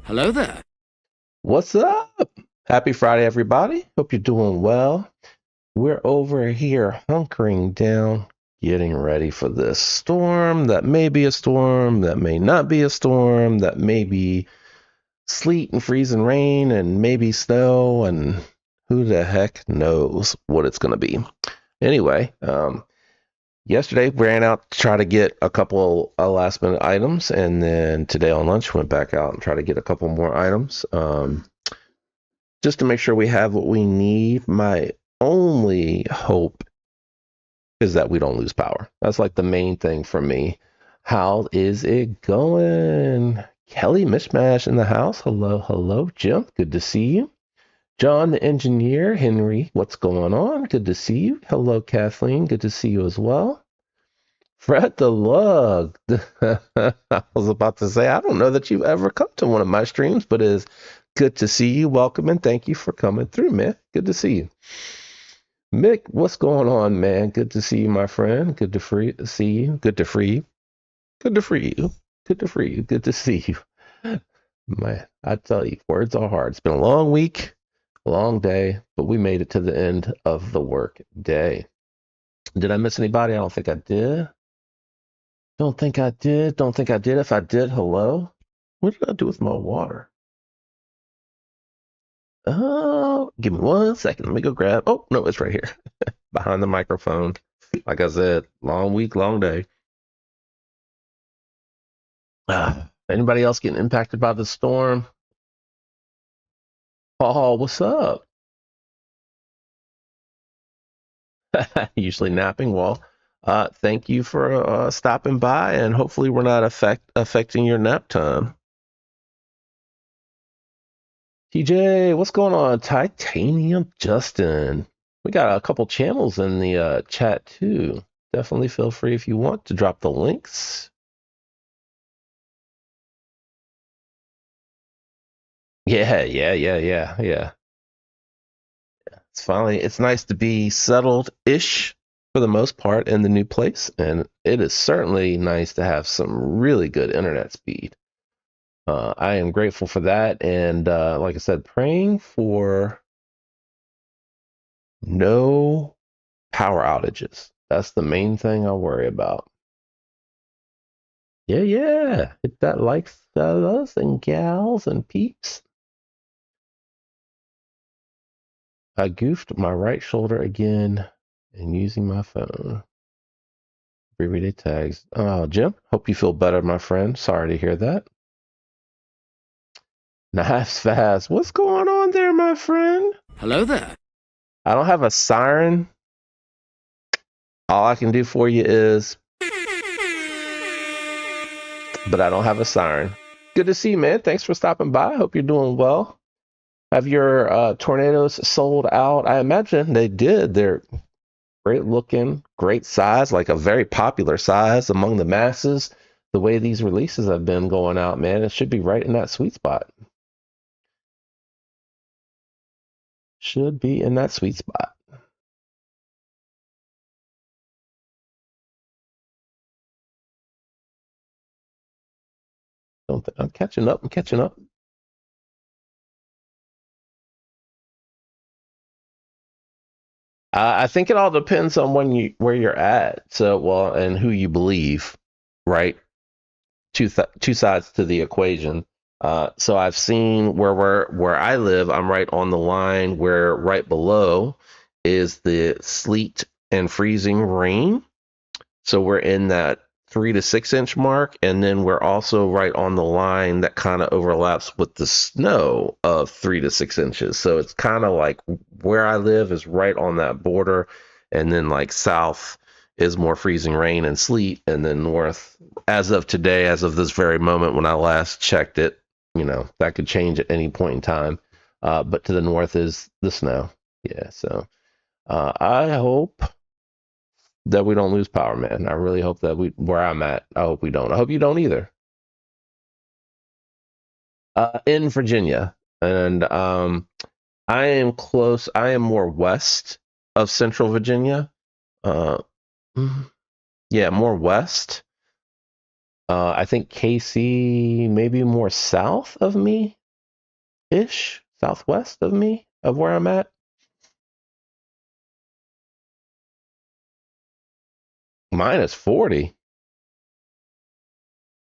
Hello there. What's up? Happy Friday, everybody. Hope you're doing well. We're over here hunkering down, getting ready for this storm that may be a storm, that may not be a storm, that may be sleet and freeze and rain and maybe snow, and who the heck knows what it's going to be. Anyway, yesterday we ran out to try to get a couple of last minute items, and then today on lunch went back out and tried to get a couple more items. Just to make sure we have what we need. My only hope is that we don't lose power. That's like the main thing for me. How is it going? Kelly Mishmash in the house. Hello, hello, Jim. Good to see you. John, the engineer. Henry, what's going on? Good to see you. Hello, Kathleen. Good to see you as well. Fred the Lug. I was about to say, I don't know that you've ever come to one of my streams, but it's good to see you. Welcome and thank you for coming through, man. Good to see you. Mick, what's going on, man? Good to see you, my friend. Good to see you. Good to free you. Good to free you. Good to free you. Good to see you. Man, I tell you, words are hard. It's been a long week, a long day, but we made it to the end of the work day. Did I miss anybody? I don't think I did. Don't think I did. Don't think I did. If I did, hello? What did I do with my water? Oh, give me 1 second. Let me go grab. Oh, no, it's right here behind the microphone. Like I said, long week, long day. Anybody else getting impacted by the storm? Paul, what's up? Usually napping. Well, thank you for stopping by, and hopefully we're not affecting your nap time. TJ, what's going on? Titanium Justin. We got a couple channels in the chat too. Definitely feel free if you want to drop the links. Yeah. It's nice to be settled-ish for the most part in the new place, and it is certainly nice to have some really good internet speed. I am grateful for that, and like I said, praying for no power outages. That's the main thing I worry about. Yeah. Hit that like, fellas and gals and peeps. I goofed my right shoulder again and using my phone. Everyday tags. Oh, Jim, hope you feel better, my friend. Sorry to hear that. Knives Fast. What's going on there, my friend? Hello there. I don't have a siren. All I can do for you is, but I don't have a siren. Good to see you, man. Thanks for stopping by. Hope you're doing well. Have your tornadoes sold out? I imagine they did. They're great looking, great size, like a very popular size among the masses. The way these releases have been going out, man, it should be right in that sweet spot. Should be in that sweet spot. I'm catching up. I think it all depends on where you're at. So, well, and who you believe, right? Two sides to the equation. So I've seen where I live. I'm right on the line where right below is the sleet and freezing rain. So we're in that 3 to 6 inch mark, and then we're also right on the line that kind of overlaps with the snow of 3 to 6 inches. So it's kind of like where I live is right on that border, and then like south is more freezing rain and sleet, and then north, as of today, as of this very moment when I last checked it, that could change at any point in time. But to the north is the snow. Yeah, so I hope that we don't lose power, man. I really hope that where I'm at, I hope we don't. I hope you don't either. In Virginia, and I am close. I am more west of Central Virginia. Uh, mm, yeah, more west. I think KC maybe more south of me ish, southwest of me of where I'm at. Minus 40.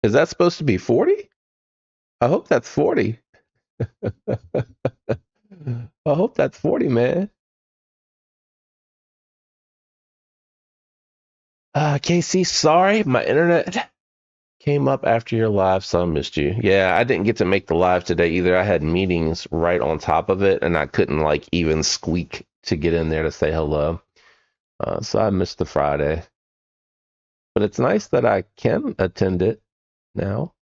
Is that supposed to be 40? I hope that's 40. I hope that's 40, man. KC, sorry, my internet came up after your live, so I missed you. Yeah, I didn't get to make the live today either. I had meetings right on top of it, and I couldn't like even squeak to get in there to say hello. So I missed the Friday. But it's nice that I can attend it now.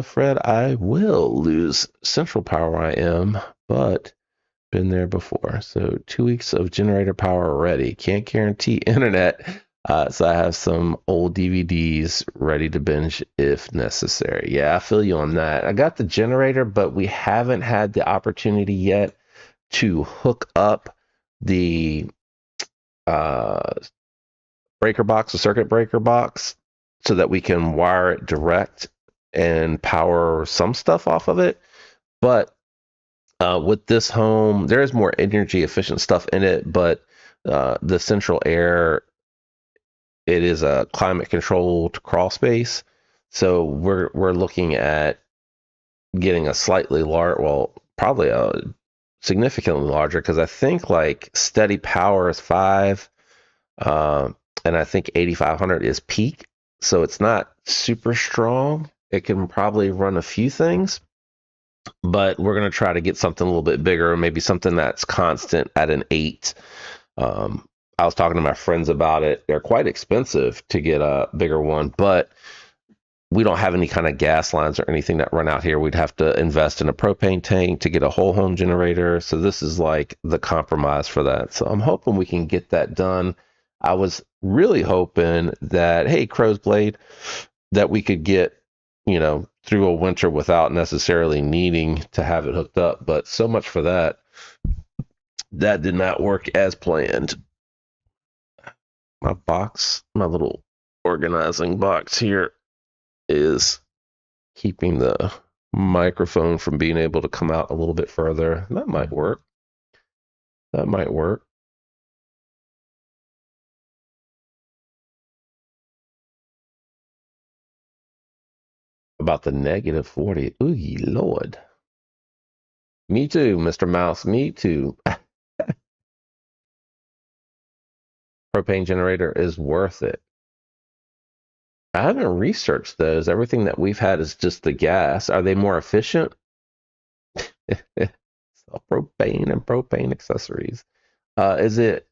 Fred, I will lose central power. I am, but been there before. So 2 weeks of generator power already. Can't guarantee internet. So I have some old DVDs ready to binge if necessary. Yeah, I feel you on that. I got the generator, but we haven't had the opportunity yet to hook up the uh, breaker box, a circuit breaker box, so that we can wire it direct and power some stuff off of it. But with this home, there is more energy efficient stuff in it, but the central air, it is a climate controlled crawl space. So we're looking at getting a slightly large, well, probably a significantly larger, because I think like steady power is 5, uh, and I think 8500 is peak. So it's not super strong. It can probably run a few things, but we're going to try to get something a little bit bigger, maybe something that's constant at an 8. I was talking to my friends about it. They're quite expensive to get a bigger one, but we don't have any kind of gas lines or anything that run out here. We'd have to invest in a propane tank to get a whole home generator. So this is like the compromise for that. So I'm hoping we can get that done. I was really hoping that, hey, Crow's Blade, that we could get, through a winter without necessarily needing to have it hooked up. But so much for that. That did not work as planned. My little organizing box here is keeping the microphone from being able to come out a little bit further. That might work. That might work. About the negative 40. Ooh, Lord. Me too, Mr. Mouse. Me too. Propane generator is worth it. I haven't researched those. Everything that we've had is just the gas. Are they more efficient? So propane and propane accessories. Is it?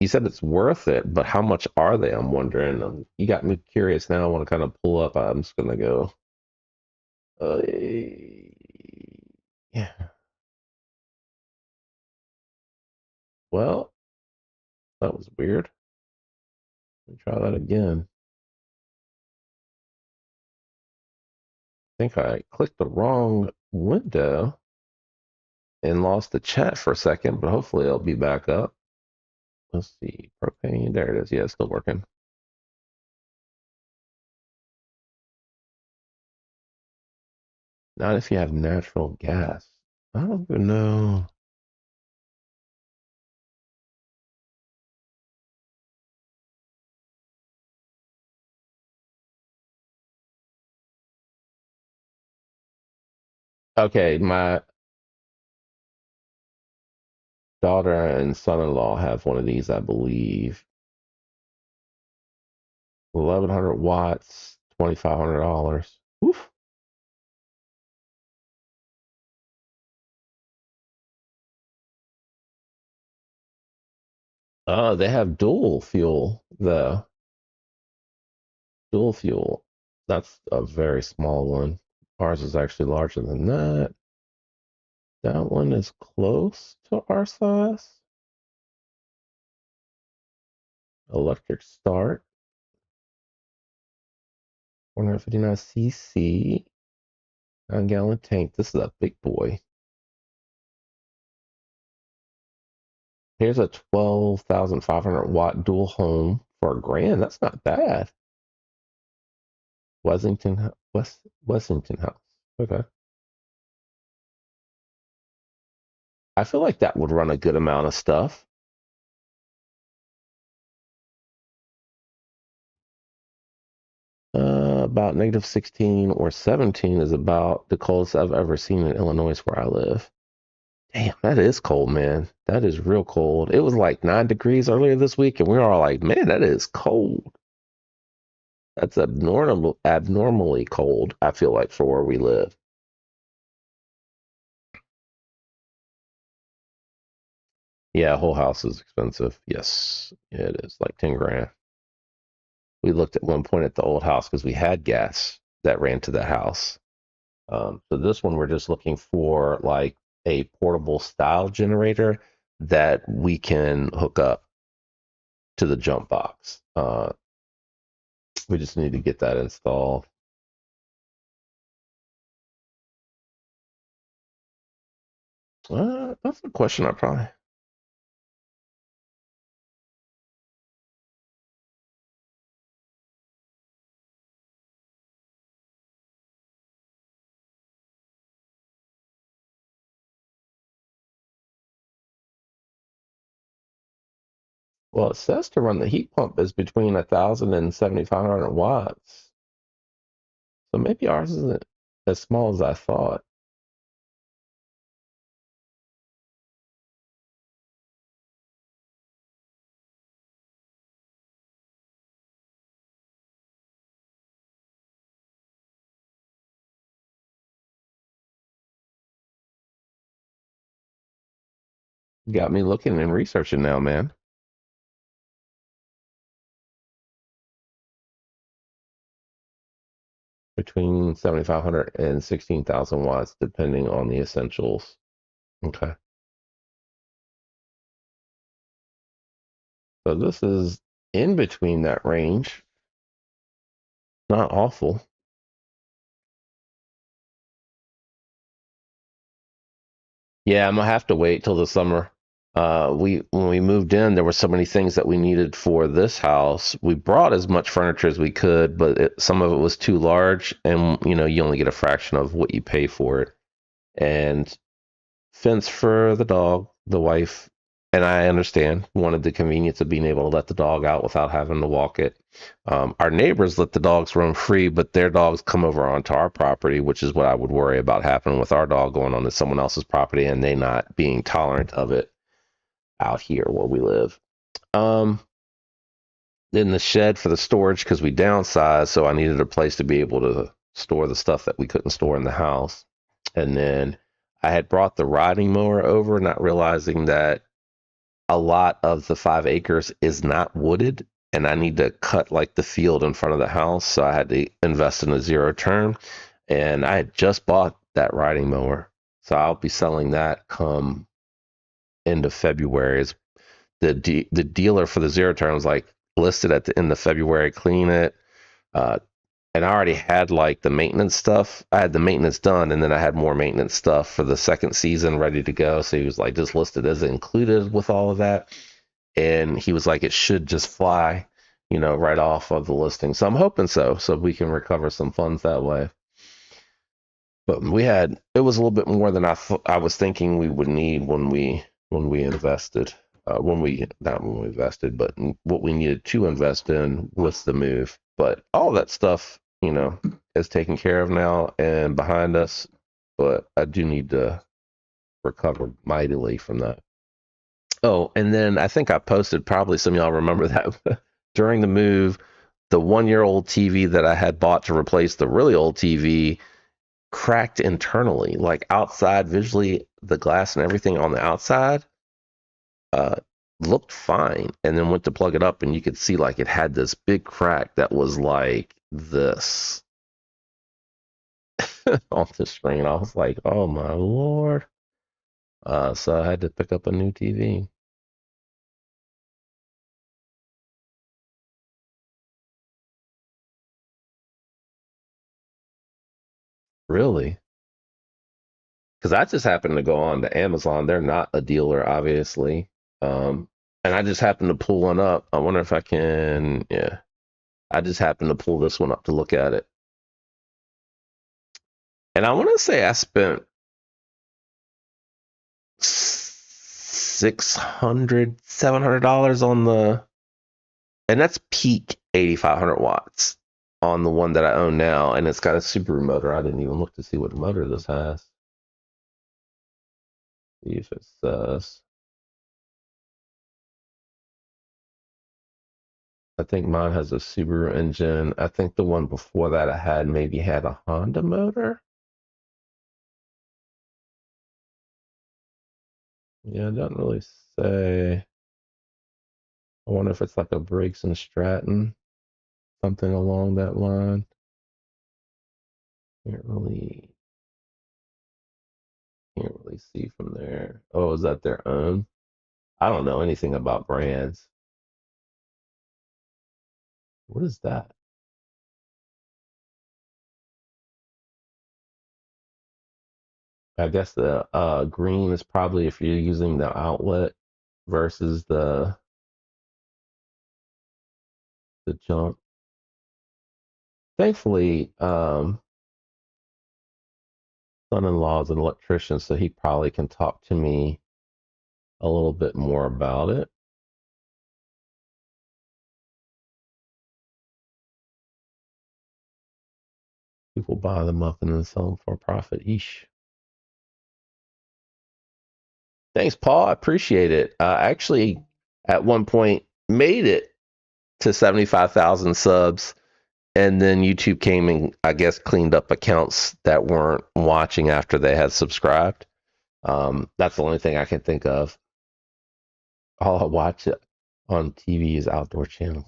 You said it's worth it, but how much are they? I'm wondering. You got me curious now. I want to kind of pull up. I'm just gonna go. Uh, yeah. Well, that was weird. Let me try that again. I think I clicked the wrong window and lost the chat for a second, but hopefully it'll be back up. Let's see. Propane. There it is. Yeah, it's still working. Not if you have natural gas. I don't even know. Okay, my daughter and son-in-law have one of these, I believe. 1100 watts, $2,500. Oof. Oh, they have dual fuel, though. Dual fuel. That's a very small one. Ours is actually larger than that. That one is close to our size. Electric start. 159 cc. 9-gallon tank. This is a big boy. Here's a 12,500 watt dual home for $1,000. That's not bad. Westington House. Okay. I feel like that would run a good amount of stuff. About -16 or 17 is about the coldest I've ever seen in Illinois, where I live. Damn, that is cold, man. That is real cold. It was like 9 degrees earlier this week, and we were all like, man, that is cold. That's abnormally cold, I feel like, for where we live. Yeah, a whole house is expensive. Yes, it is like 10 grand. We looked at one point at the old house because we had gas that ran to the house. So this one, we're just looking for like a portable style generator that we can hook up to the jump box. We just need to get that installed. That's a question I probably. Well, it says to run the heat pump is between 1,000 and 7,500 watts. So maybe ours isn't as small as I thought. Got me looking and researching now, man. Between 7,500 and 16,000 watts, depending on the essentials. Okay. So this is in between that range. Not awful. Yeah, I'm gonna have to wait till the summer. We when we moved in, there were so many things that we needed for this house. We brought as much furniture as we could, but some of it was too large, and you only get a fraction of what you pay for it. And fence for the dog, the wife, and I understand, wanted the convenience of being able to let the dog out without having to walk it. Our neighbors let the dogs roam free, but their dogs come over onto our property, which is what I would worry about happening with our dog going onto someone else's property and they not being tolerant of it out here where we live. Um, in the shed for the storage because we downsized, so I needed a place to be able to store the stuff that we couldn't store in the house. And then I had brought the riding mower over, not realizing that a lot of the 5 acres is not wooded, and I need to cut like the field in front of the house. So I had to invest in a zero turn, and I had just bought that riding mower, so I'll be selling that come end of February. Is the dealer for the zero turn was like listed at the end of February, clean it. Uh, and I already had like the maintenance stuff. I had the maintenance done, and then I had more maintenance stuff for the second season ready to go. So he was like, just listed as included with all of that. And he was like, it should just fly, right off of the listing. So I'm hoping so we can recover some funds that way. But it was a little bit more than I was thinking we would need when we invested. When we not when we invested, but what we needed to invest in was the move. But all that stuff, is taken care of now and behind us. But I do need to recover mightily from that. Oh, and then I think I posted, probably some of y'all remember that during the move, the 1-year-old TV that I had bought to replace the really old TV cracked internally, like outside visually, the glass and everything on the outside, uh, looked fine, and then went to plug it up, and you could see like it had this big crack that was like this on the screen. I was like, oh my lord. So I had to pick up a new TV. Really? Because I just happened to go on to Amazon. They're not a dealer, obviously. Um, and I just happened to pull one up. I wonder if I can. Yeah, I just happened to pull this one up to look at it. And I want to say I spent $600, $700 on the, and that's peak 8,500 watts on the one that I own now. And it's got a Subaru motor. I didn't even look to see what motor this has. See if it says. I think mine has a Subaru engine. I think the one before that I had maybe had a Honda motor. Yeah, it doesn't really say. I wonder if it's like a Briggs and Stratton, something along that line. Can't really can't really see from there. Oh, is that their own? I don't know anything about brands. What is that? I guess the green is probably if you're using the outlet versus the jump. Thankfully, son-in-law is an electrician, so he probably can talk to me a little bit more about it. People buy them up and then sell them for a profit. Eesh. Thanks, Paul. I appreciate it. I actually, at one point, made it to 75,000 subs, and then YouTube came and I guess cleaned up accounts that weren't watching after they had subscribed. That's the only thing I can think of. All I watch on TV is outdoor channels.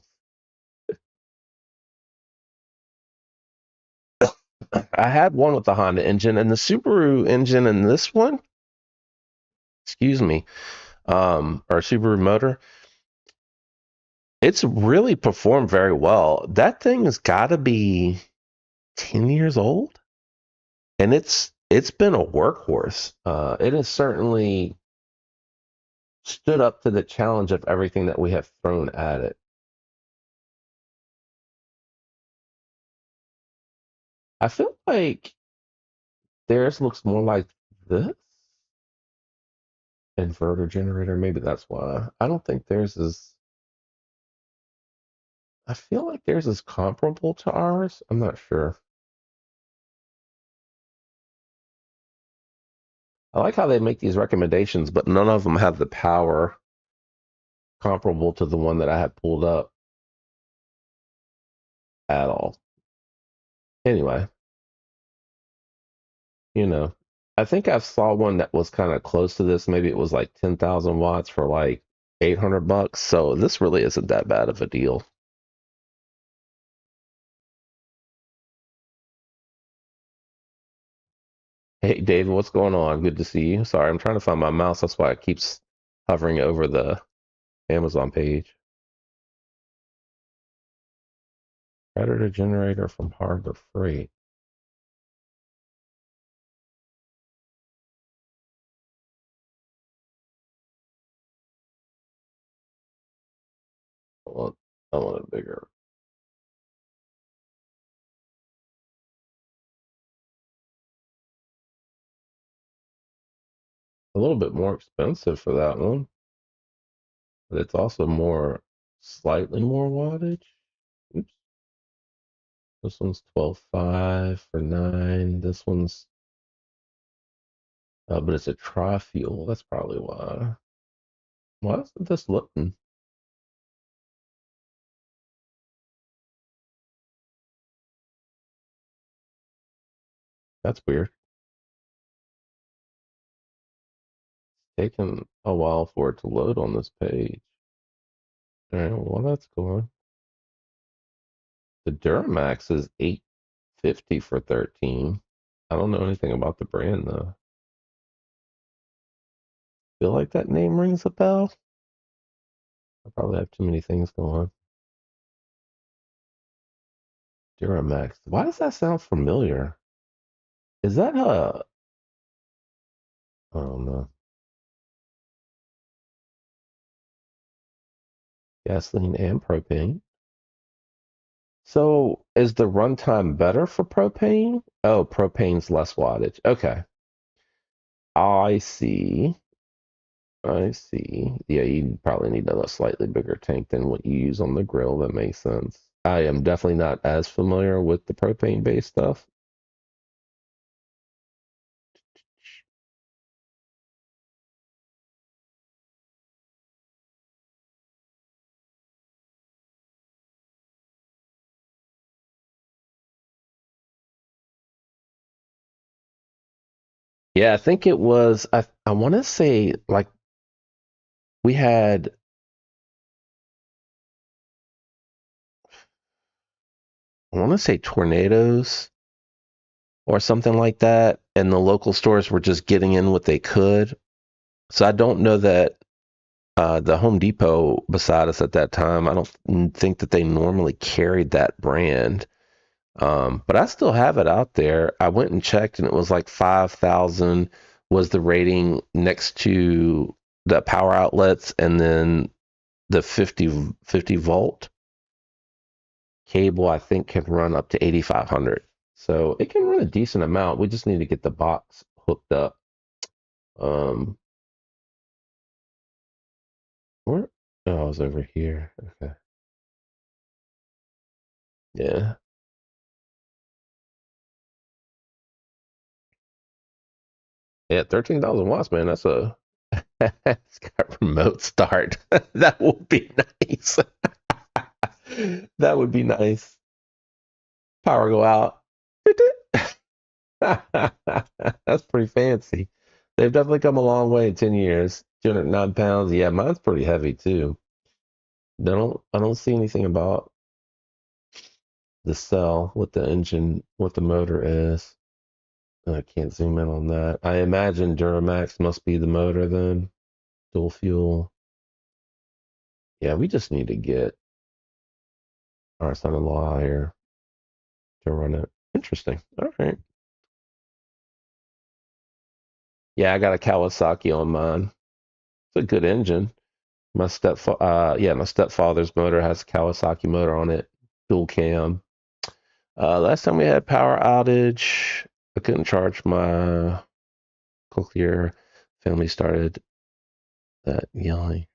I had one with the Honda engine, and the Subaru engine in this one, excuse me, or Subaru motor, it's really performed very well. That thing has got to be 10 years old, and it's been a workhorse. It has certainly stood up to the challenge of everything that we have thrown at it. I feel like theirs looks more like this inverter generator. Maybe that's why. I don't think theirs is. I feel like theirs is comparable to ours. I'm not sure. I like how they make these recommendations, but none of them have the power comparable to the one that I had pulled up at all. Anyway, you know, I think I saw one that was kind of close to this. Maybe it was like 10,000 watts for like $800. So this really isn't that bad of a deal. Hey, David, what's going on? Good to see you. Sorry, I'm trying to find my mouse. That's why it keeps hovering over the Amazon page. Predator generator from Harbor Freight. I want it bigger. A little bit more expensive for that one, but it's also slightly more wattage. Oops. This one's 12.5 for 9. This one's, but it's a tri-fuel. That's probably why. Why isn't this looking? That's weird. taking a while for it to load on this page. All right, well that's going. The Duramax is 850 for 13. I don't know anything about the brand though. Feel like that name rings a bell. I probably have too many things going. Duramax. Why does that sound familiar? Is that a? I don't know. Gasoline and propane. So is the runtime better for propane? Oh, propane's less wattage. Okay. I see. I see. Yeah, you probably need a slightly bigger tank than what you use on the grill. That makes sense. I am definitely not as familiar with the propane-based stuff. Yeah, I think it was. I want to say like we had. I want to say tornadoes or something like that, and the local stores were just getting in what they could. So I don't know that the Home Depot beside us at that time, I don't think that they normally carried that brand. But I still have it out there. I went and checked, and it was like 5,000 was the rating next to the power outlets, and then the 50 volt cable, I think, can run up to 8,500. So it can run a decent amount. We just need to get the box hooked up. Um, where? Oh, I was over here. Okay. Yeah. Yeah, 13,000 watts, man. That's a it's got remote start. That would be nice. That would be nice. Power go out. That's pretty fancy. They've definitely come a long way in 10 years. 209 pounds. Yeah, mine's pretty heavy too. I don't see anything about the cell, what the engine, what the motor is. I can't zoom in on that. I imagine Duramax must be the motor then. Dual fuel. Yeah, we just need to get our son-in-law here to run it. Interesting. All right. Yeah, I got a Kawasaki on mine. It's a good engine. My stepfather's motor has a Kawasaki motor on it, dual cam. Last time we had power outage, I couldn't charge my Cochlear. Family started that yelling.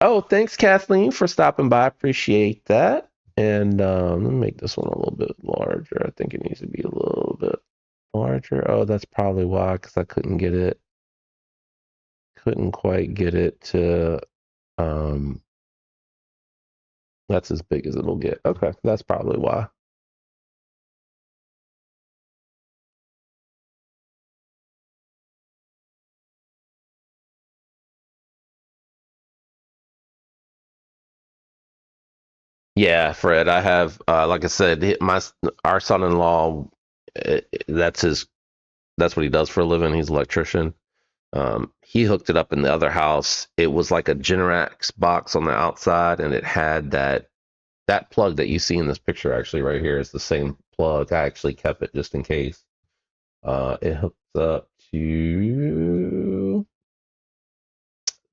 Oh, thanks, Kathleen, for stopping by. Appreciate that. And let me make this one a little bit larger. I think it needs to be a little bit larger. Oh, that's probably why, because I couldn't quite get it to, um, that's as big as it'll get. Okay, that's probably why. Yeah, Fred, I have, like I said, our son-in-law, that's that's what he does for a living. He's an electrician. He hooked it up in the other house. It was like a Generac box on the outside, and it had that plug that you see in this picture. Actually, right here is the same plug. I actually kept it just in case. It hooks up to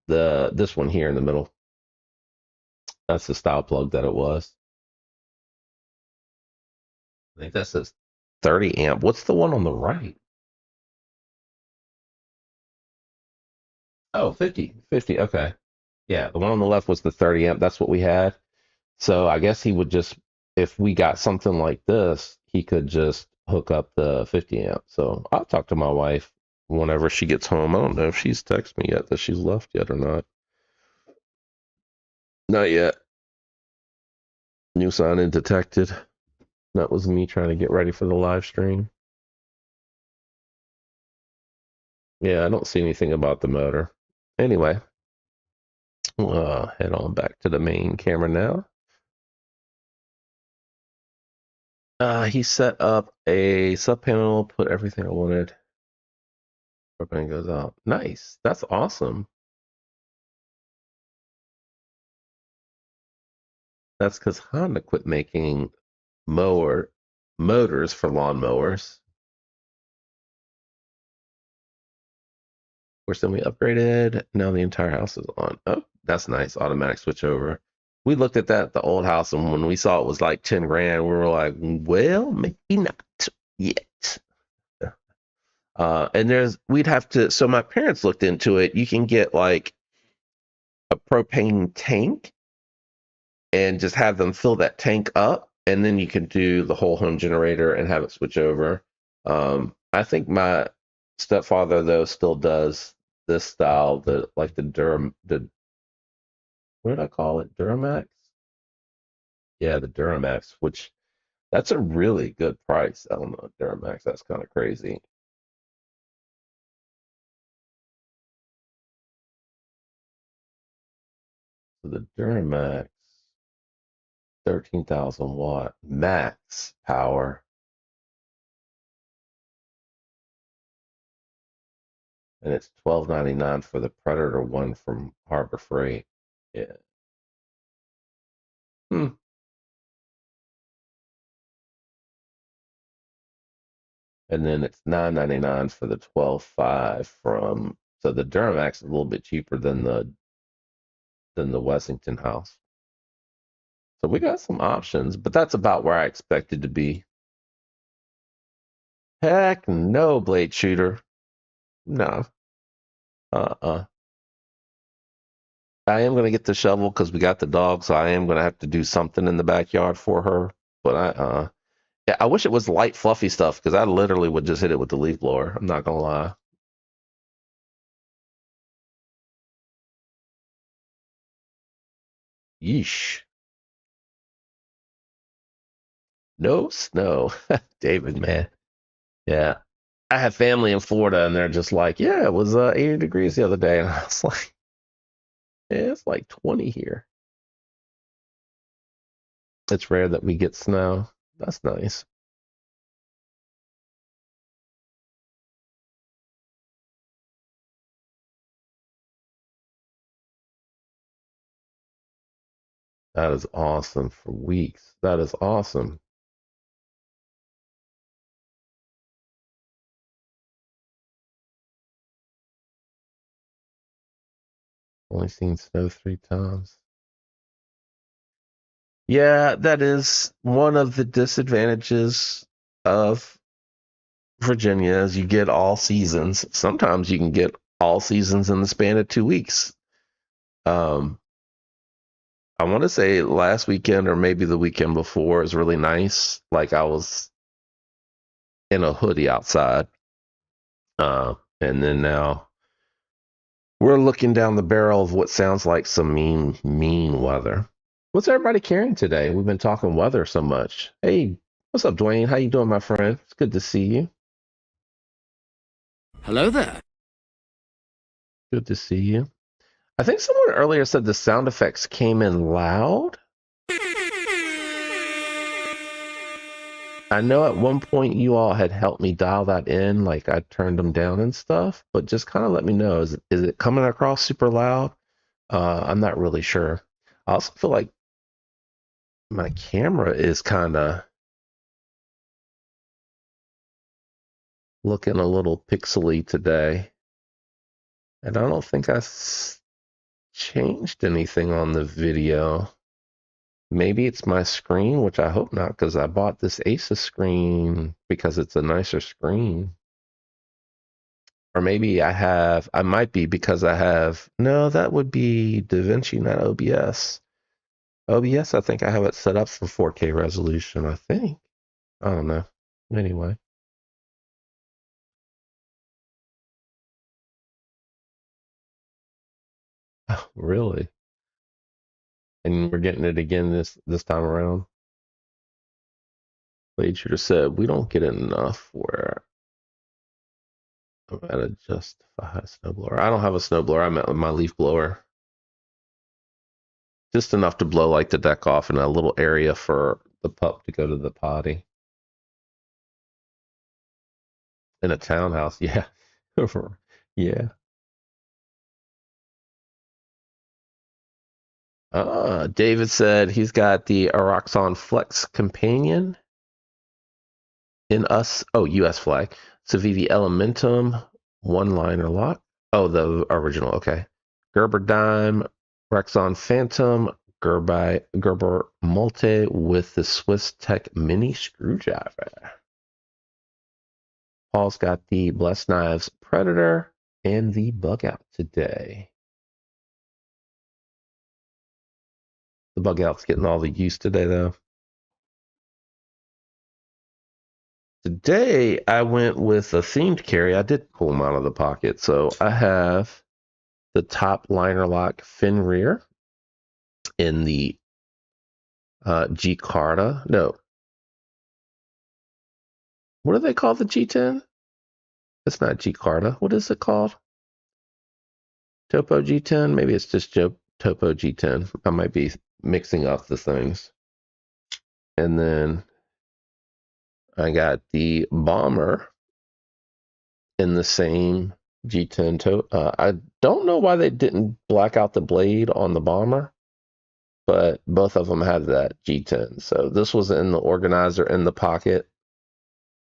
the this one here in the middle. That's the style plug that it was. I think that says 30 amp. What's the one on the right? Oh, 50. 50. Okay. Yeah, the one on the left was the 30 amp. That's what we had. So I guess he would just, if we got something like this, he could just hook up the 50 amp. So I'll talk to my wife whenever she gets home. I don't know if she's texted me yet that she's left yet or not. Not yet. New sign in detected. That was me trying to get ready for the live stream. Yeah, I don't see anything about the motor. Anyway, head on back to the main camera now. He set up a sub panel, put everything I wanted. Propane goes out. Nice. That's awesome. That's because Honda quit making mower motors for lawnmowers. Which then we upgraded. Now the entire house is on. Oh, that's nice. Automatic switch over. We looked at that, the old house, and when we saw it was like 10 grand, we were like, well, maybe not yet. And we'd have to, so my parents looked into it. You can get like a propane tank and just have them fill that tank up. And then you can do the whole home generator and have it switch over. I think my stepfather, though, still does this style, the what did I call it? Duramax? Yeah, the Duramax, which that's a really good price. I don't know, Duramax, that's kind of crazy. So the Duramax, 13,000 watt max power, and it's 12.99 for the Predator one from Harbor Freight. Yeah. Hmm. And then it's 9.99 for the 12.5 from, so the Duramax is a little bit cheaper than the Wessington house. So we got some options, but that's about where I expected to be. Heck no, blade shooter. No. Uh-uh. I am gonna get the shovel because we got the dog, so I am gonna have to do something in the backyard for her. But yeah, I wish it was light, fluffy stuff because I literally would just hit it with the leaf blower. I'm not gonna lie. Yeesh. No snow. David, man. Yeah. I have family in Florida and they're just like, yeah, it was 80 degrees the other day. And I was like, yeah, it's like 20 here. It's rare that we get snow. That's nice. That is awesome for weeks. That is awesome. Only seen snow 3 times. Yeah, that is one of the disadvantages of Virginia is you get all seasons. Sometimes you can get all seasons in the span of 2 weeks. Um, I want to say last weekend or maybe the weekend before is really nice. Like I was in a hoodie outside. And then now we're looking down the barrel of what sounds like some mean, mean weather. What's everybody carrying today? We've been talking weather so much. Hey, what's up, Dwayne? How you doing, my friend? It's good to see you. Hello there. Good to see you. I think someone earlier said the sound effects came in loud. I know at one point you all had helped me dial that in, like I turned them down and stuff, but just kind of let me know. Is it coming across super loud? I'm not really sure. I also feel like my camera is kind of looking a little pixely today, and I don't think changed anything on the video. Maybe it's my screen, which I hope not, because I bought this Asus screen because it's a nicer screen. Or maybe I might be because no, that would be DaVinci, not OBS. OBS, I think I have it set up for 4K resolution, I think. I don't know. Anyway. Oh, really? And we're getting it again this time around. Blade Shooter said we don't get enough where I'm gonna justify a snowblower. I don't have a snowblower. I meant my leaf blower. Just enough to blow like the deck off in a little area for the pup to go to the potty. In a townhouse, yeah. Yeah. David said he's got the Aroxon Flex Companion in us. Oh, US flag. Civivi Elementum, one liner lock. Oh, the original. Okay. Gerber Dime, Rexon Phantom, Gerber Multi with the Swiss Tech Mini Screwdriver. Paul's got the Blessed Knives Predator and the Bug Out today. The Bug Out's getting all the use today, though. Today, I went with a themed carry. I did pull them out of the pocket. So I have the top liner lock Fenrir in the G-Carta. No. What do they call the G10? It's not G-Carta. What is it called? Topo G10? Maybe it's just Topo G10. I might be mixing up the things. And then I got the Bomber in the same G10. I don't know why they didn't black out the blade on the Bomber, but both of them had that G10. So this was in the organizer in the pocket.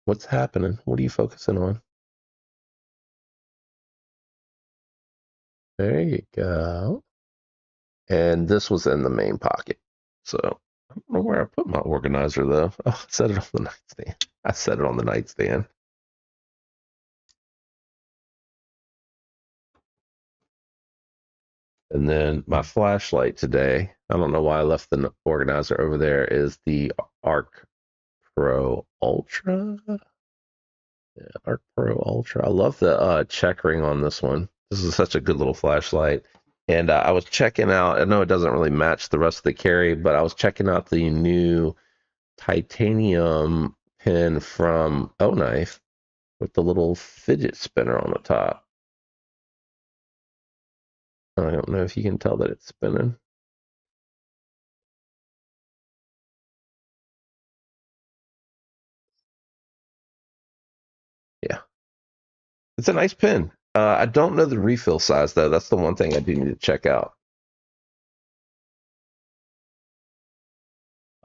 What's happening? What are you focusing on? There you go. And this was in the main pocket. So I don't know where I put my organizer though. Oh, I set it on the nightstand. I set it on the nightstand. And then my flashlight today, I don't know why I left the organizer over there, is the Arc Pro Ultra. Yeah, Arc Pro Ultra. I love the checkering on this one. This is such a good little flashlight. And I was checking out, I know it doesn't really match the rest of the carry, but I was checking out the new titanium pin from O Knife with the little fidget spinner on the top. I don't know if you can tell that it's spinning. Yeah, it's a nice pin. I don't know the refill size though. That's the one thing I do need to check out.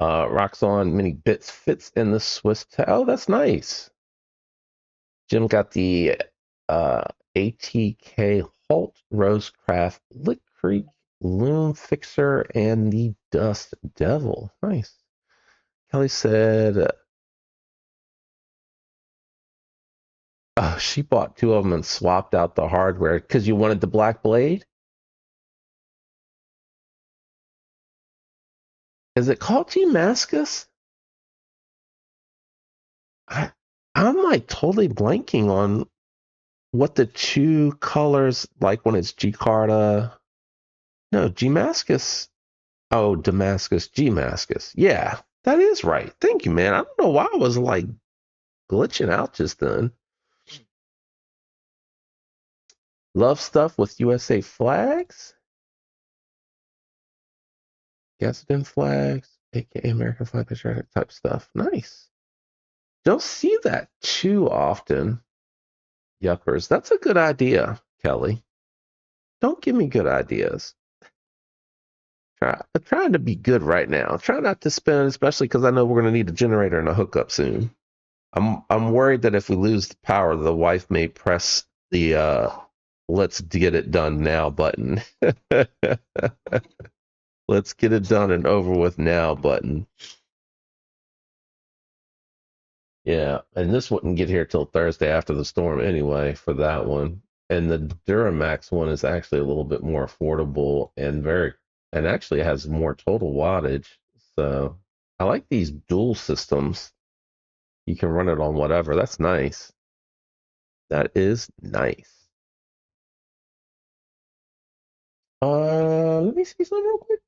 Roxxon Mini Bits fits in the Swiss. Oh, that's nice. Jim got the ATK Holt Rosecraft Lick Creek Loom Fixer and the Dust Devil. Nice. Kelly said, oh, she bought two of them and swapped out the hardware because you wanted the black blade. Is it called Damascus? I, I'm like totally blanking on what the two colors like when it's G-Carta. No, Damascus. Oh, Damascus, Damascus. Yeah, that is right. Thank you, man. I don't know why I was like glitching out just then. Love stuff with USA flags, Gadsden flags, aka American flag patriotic type stuff. Nice. Don't see that too often. Yuppers. That's a good idea, Kelly. Don't give me good ideas. I'm trying to be good right now. Try not to spend, especially because I know we're going to need a generator and a hookup soon. I'm worried that if we lose the power, the wife may press the "Let's get it done now" button. Let's get it done and over with now button. Yeah, and this wouldn't get here till Thursday after the storm anyway for that one. And the Duramax one is actually a little bit more affordable and and actually has more total wattage. So I like these dual systems. You can run it on whatever. That's nice. That is nice. Let me see something real quick.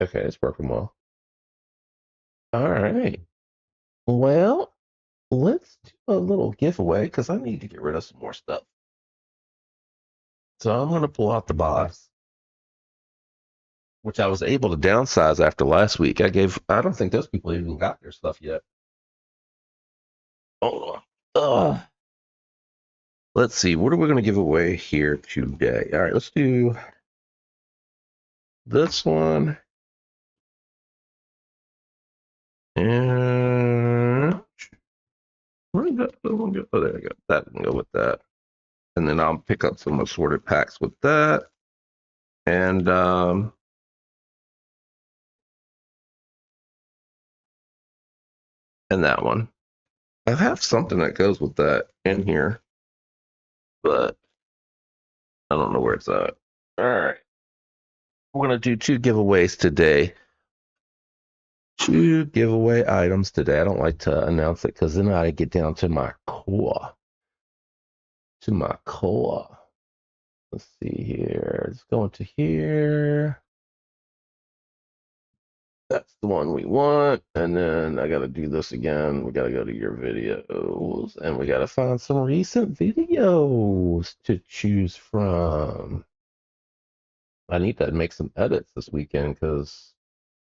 Okay, it's working well. All right. Well, let's do a little giveaway because I need to get rid of some more stuff. So I'm going to pull out the box, which I was able to downsize after last week. I don't think those people even got their stuff yet. Hold on. Let's see. What are we going to give away here today? All right, let's do this one. And where did that other one go? Oh, there we go. That can go with that. And then I'll pick up some assorted packs with that. And and that one. I have something that goes with that in here, but I don't know where it's at. All right. We're going to do two giveaways today. Two giveaway items today. I don't like to announce it because then I get down to my core. To my core. Let's see here. Let's go into here. That's the one we want. And then I got to do this again. We got to go to your videos and we got to find some recent videos to choose from. I need to make some edits this weekend because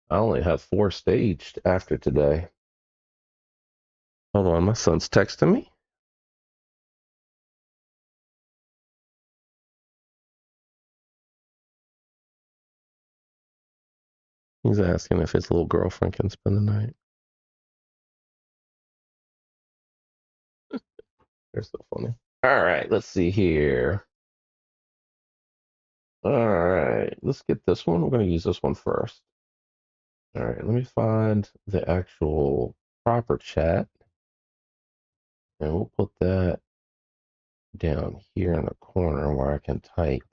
I only have 4 staged after today. Hold on, my son's texting me. He's asking if his little girlfriend can spend the night. They're so funny. All right, let's see here. All right, let's get this one. We're going to use this one first. All right, let me find the actual proper chat. And we'll put that down here in the corner where I can type.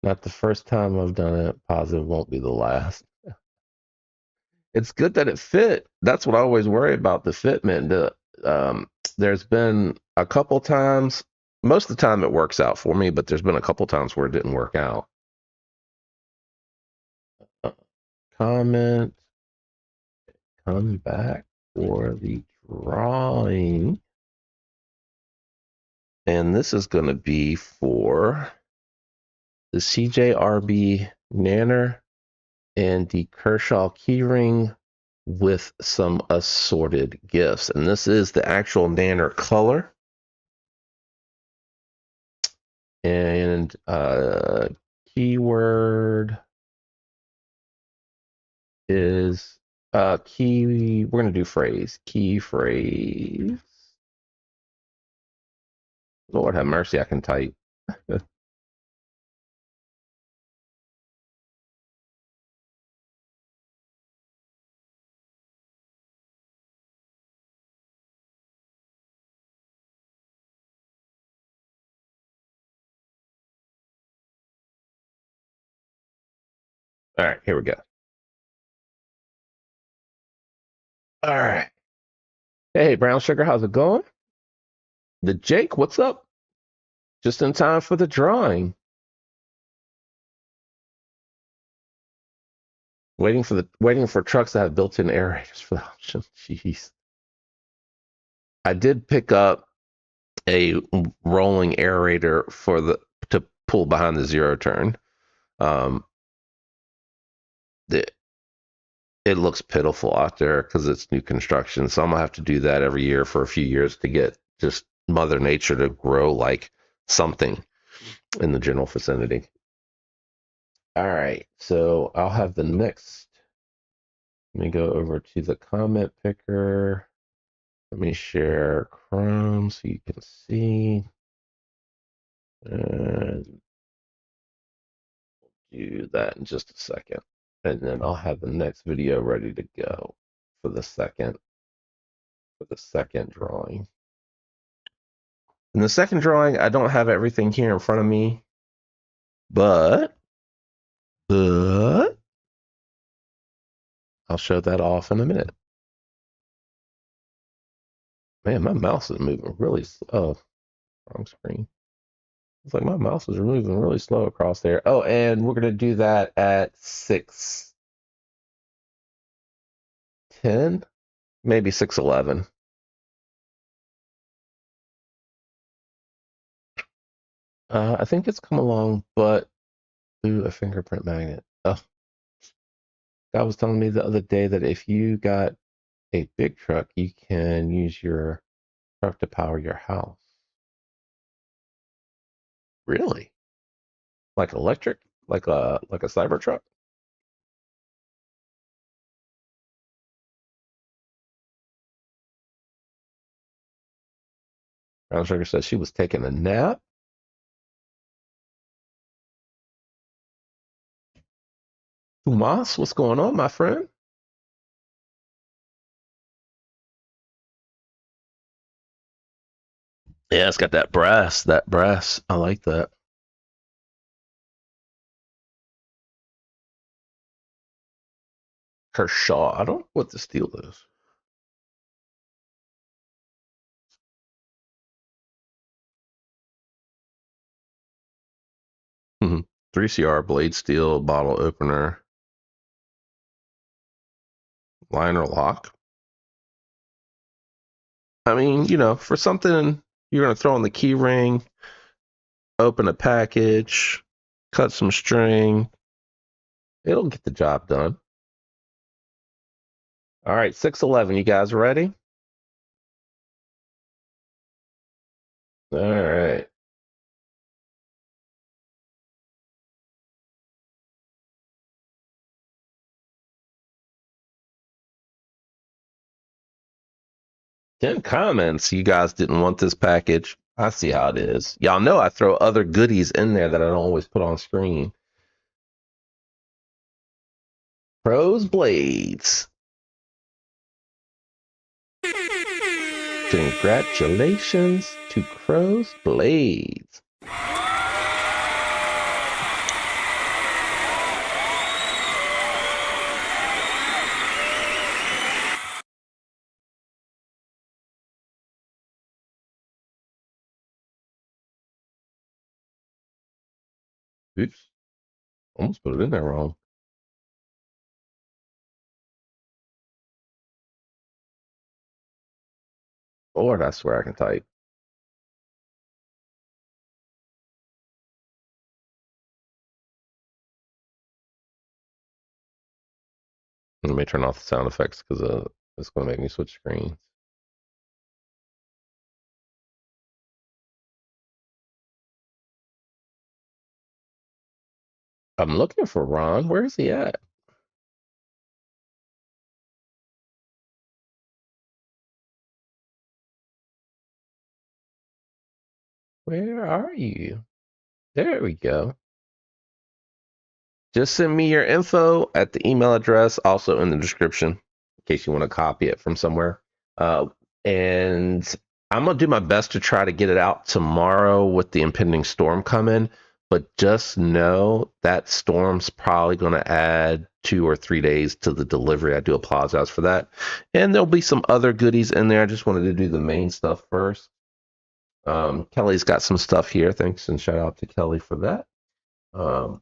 Not the first time I've done it. Positive won't be the last. It's good that it fit. That's what I always worry about, the fitment. There's been a couple times, most of the time it works out for me, but there's been a couple times where it didn't work out. Comment, come back for the drawing. And this is going to be for the CJRB Nanner and the Kershaw keyring with some assorted gifts. And this is the actual Nanner color. And keyword is key. We're going to do phrase. Key phrase. Lord have mercy, I can type. All right, here we go. All right. Hey, Brown Sugar, how's it going? The Jake, what's up? Just in time for the drawing. Waiting for trucks that have built-in aerators for the option. Jeez. I did pick up a rolling aerator for to pull behind the zero turn. It, it looks pitiful out there because it's new construction. So I'm gonna have to do that every year for a few years to get just Mother Nature to grow like something in the general vicinity. All right, so I'll have the next. Let me go over to the comment picker. Let me share Chrome so you can see. And do that in just a second. And then I'll have the next video ready to go for the second drawing. In the second drawing, I don't have everything here in front of me, but I'll show that off in a minute. Man, my mouse is moving really slow. Wrong screen. It's like my mouse is moving really slow across there. Oh, and we're gonna do that at 6:10, maybe 6:11. I think it's come along, but through a fingerprint magnet. Oh, God was telling me the other day that if you got a big truck, you can use your truck to power your house. Really? Like electric? Like a Cybertruck? Brown Sugar says she was taking a nap. Tomas, what's going on, my friend? Yeah, it's got that brass. That brass. I like that. Kershaw. I don't know what the steel is. Mhm. 3CR blade steel bottle opener liner lock. I mean, for something you're gonna throw in the key ring, open a package, cut some string, it'll get the job done. All right, 6:11. You guys ready? All right. Ten comments. You guys didn't want this package. I see how it is. Y'all know I throw other goodies in there that I don't always put on screen. Pros Blades. Congratulations to Crow's Blades. Oops, almost put it in there wrong. Lord, I swear I can type. Let me turn off the sound effects because it's going to make me switch screens. I'm looking for Ron. Where is he at? Where are you? There we go. Just send me your info at the email address, also in the description, in case you want to copy it from somewhere. And I'm gonna do my best to try to get it out tomorrow with the impending storm coming. But just know that storm's probably gonna add 2 or 3 days to the delivery. I do apologize for that. And there'll be some other goodies in there. I just wanted to do the main stuff first. Kelly's got some stuff here. Thanks and shout out to Kelly for that. Um,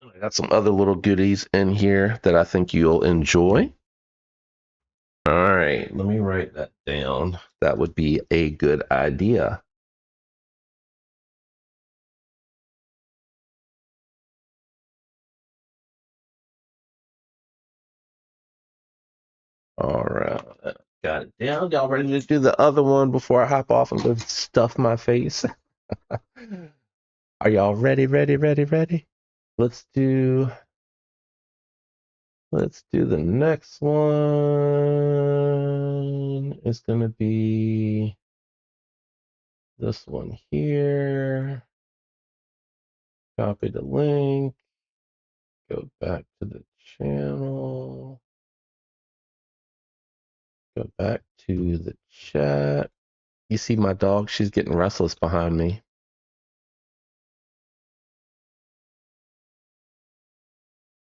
I got some other little goodies in here that I think you'll enjoy. All right, let me write that down. That would be a good idea. All right, got it down. Y'all ready to do the other one before I hop off and go stuff my face? Are y'all ready? Ready? Ready? Ready? Let's do. Let's do the next one. It's gonna be this one here. Copy the link. Go back to the channel. Go back to the chat. You see my dog? She's getting restless behind me.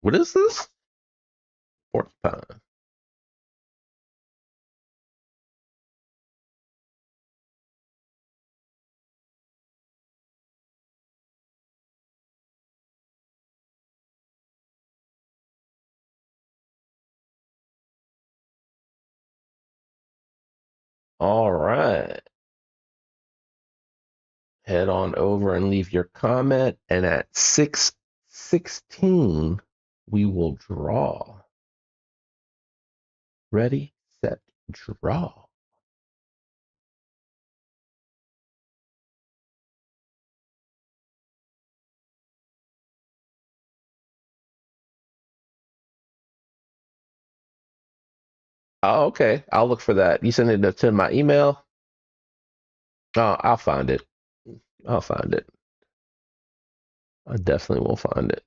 What is this? Porcupine. All right. Head on over and leave your comment. And at 6:16, we will draw. Ready, set, draw. Oh, okay. I'll look for that. You send it to my email? Oh, I'll find it. I'll find it. I definitely will find it.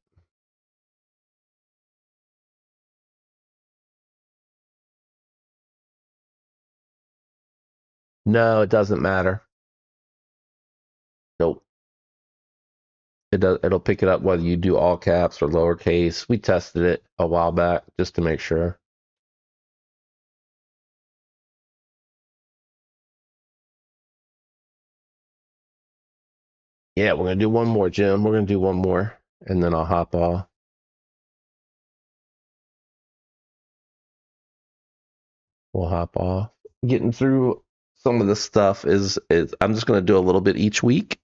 No, it doesn't matter. Nope. It does. It'll pick it up whether you do all caps or lowercase. We tested it a while back just to make sure. Yeah, we're gonna do one more, Jim. We're gonna do one more, and then I'll hop off. We'll hop off. Getting through some of the stuff is I'm just gonna do a little bit each week.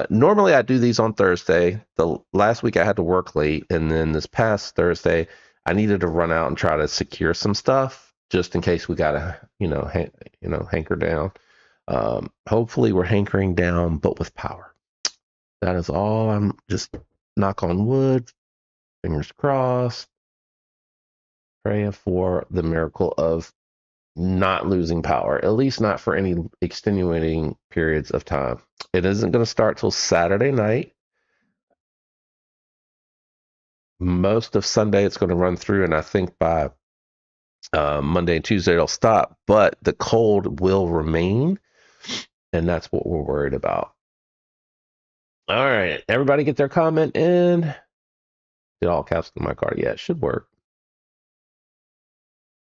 Normally I do these on Thursday. The last week I had to work late, and then this past Thursday I needed to run out and try to secure some stuff just in case we gotta, hanker down. Hopefully we're hankering down, but with power. That is all. I'm just knock on wood, fingers crossed, praying for the miracle of not losing power, at least not for any extenuating periods of time. It isn't going to start till Saturday night. Most of Sunday it's going to run through, and I think by Monday and Tuesday it'll stop, but the cold will remain, and that's what we're worried about. All right, everybody get their comment in. Did all caps on my card? Yeah, it should work.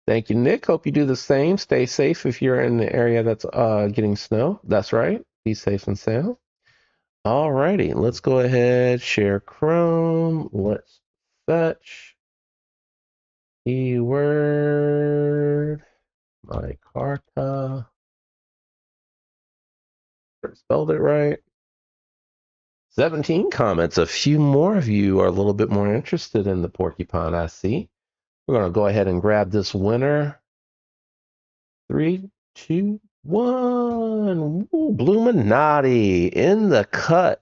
Thank you, Nick. Hope you do the same. Stay safe if you're in the area that's getting snow. That's right. Be safe and sound. All righty, let's go ahead, share Chrome. Let's fetch keyword my carta. Spelled it right. 17 comments. A few more of you are a little bit more interested in the porcupine, I see. We're going to go ahead and grab this winner. 3, 2, 1. Ooh, Bluminati in the cut.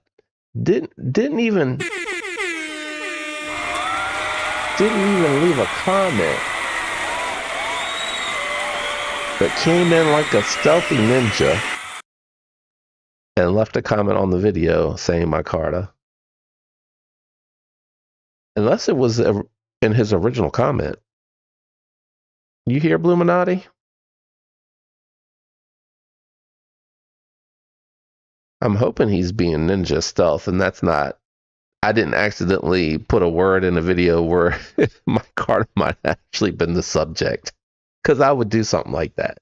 Didn't even leave a comment, but came in like a stealthy ninja and left a comment on the video saying my carta. Unless it was in his original comment. You hear Bluminati? I'm hoping he's being ninja stealth, and that's not. I didn't accidentally put a word in a video where my carta might have actually been the subject, because I would do something like that.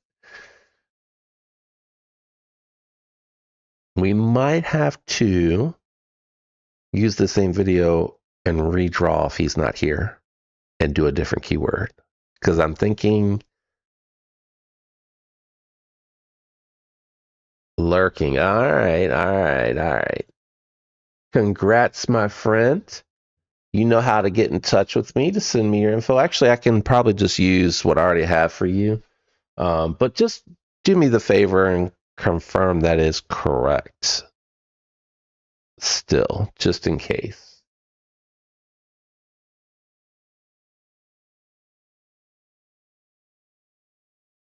We might have to use the same video and redraw if he's not here and do a different keyword, because I'm thinking lurking. All right. Congrats, my friend. You know how to get in touch with me to send me your info. Actually, I can probably just use what I already have for you. But just do me the favor and confirm that is correct. Still, just in case.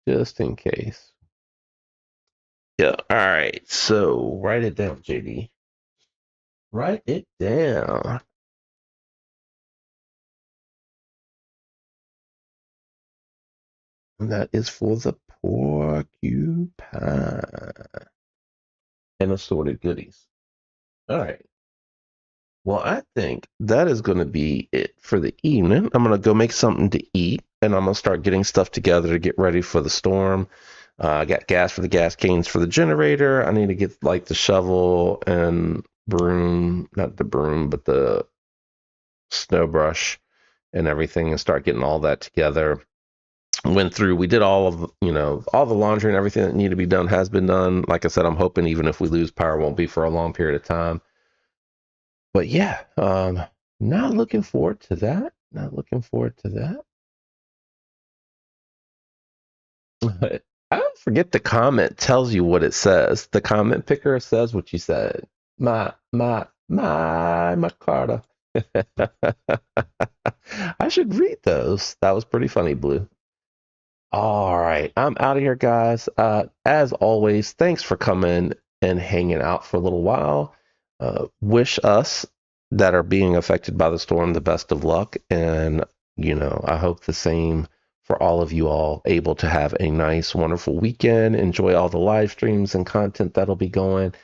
Just in case. Yeah, all right. So write it down, JD. Write it down. And that is for the porcupine and assorted goodies. All right. Well, I think that is going to be it for the evening. I'm going to go make something to eat, and I'm going to start getting stuff together to get ready for the storm. I got gas for the gas cans for the generator. I need to get like the shovel and broom, not the broom, but the snow brush and everything, and start getting all that together. went through, we did all of, all the laundry and everything that needed to be done has been done. Like I said, I'm hoping even if we lose power, it won't be for a long period of time. But yeah, not looking forward to that. Not looking forward to that. But I don't forget the comment tells you what it says. The comment picker says what you said. My Carter. I should read those. That was pretty funny, Blue. All right, I'm out of here, guys. As always, thanks for coming and hanging out for a little while. Wish us that are being affected by the storm the best of luck. And, I hope the same for all of you all, able to have a nice, wonderful weekend. Enjoy all the live streams and content that'll be going.